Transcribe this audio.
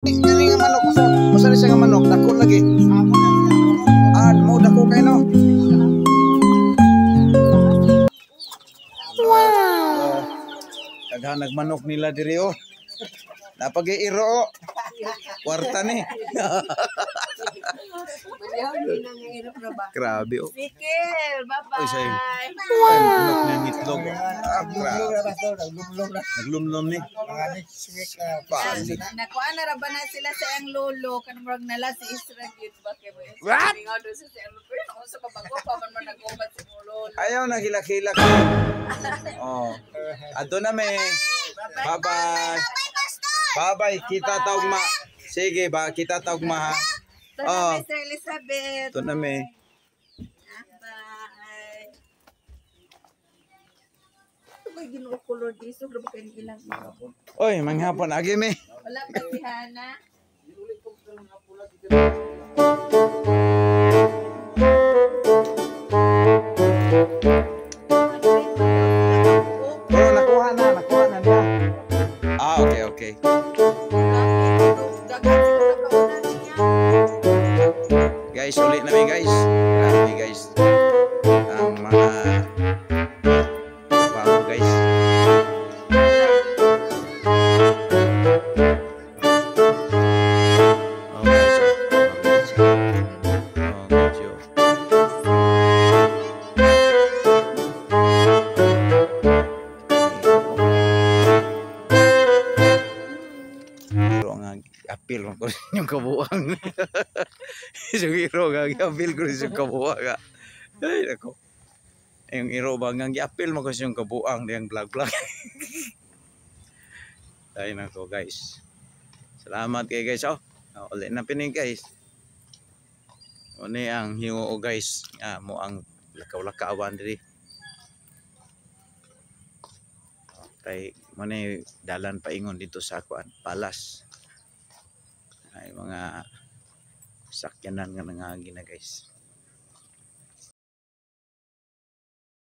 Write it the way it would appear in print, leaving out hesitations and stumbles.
Kani nga manok, usa ni siya nga manok, dako lagi. Mo dako kay no. Wow. Daghan nagmanok nila diri oh. Napag-iiro oh. Kwarta ni. Grabe oh. Sikil, bye-bye. Wow. Manok na itlog. Naglumlom ni. Nakuha na ra ba na sila sa ang lolo kanang nala si Isra gyud ba kay mo. What? Nga do sa ang lolo. Ano sa babago pa man nag-umat si lolo. Ayaw na hilak-hilak. Oh. Ato na me. Bye-bye. Bye-bye. Kita taog ma. Sige ba, kita taog ma ha. Oh. Mr. Elizabeth. Ito na me. Bye. Ito ba Ginoo color diso grabe kay ilang hapon. Oy, manghapon agi me. Wala pa si Hana. Pero nakuha na niya. Okay, okay. Guys, ulit namin guys. Grabe guys. Ang mga bago guys. Oh guys. Oh guys. Hiro nga apil ko yung kabuang. Yung hiro nga apil ko yung kabuang. Ay nako. Yung hiro ba nga apil mo ko yung kabuang yung vlog. Ay nako guys. Salamat kay guys oh. Ulit na pining guys. Uni ang hingo guys. Mo ang lakaw-lakawan diri. Kay manay dalan paingon dito sa kuan palas ay mga sakyanan nga nangagi na guys.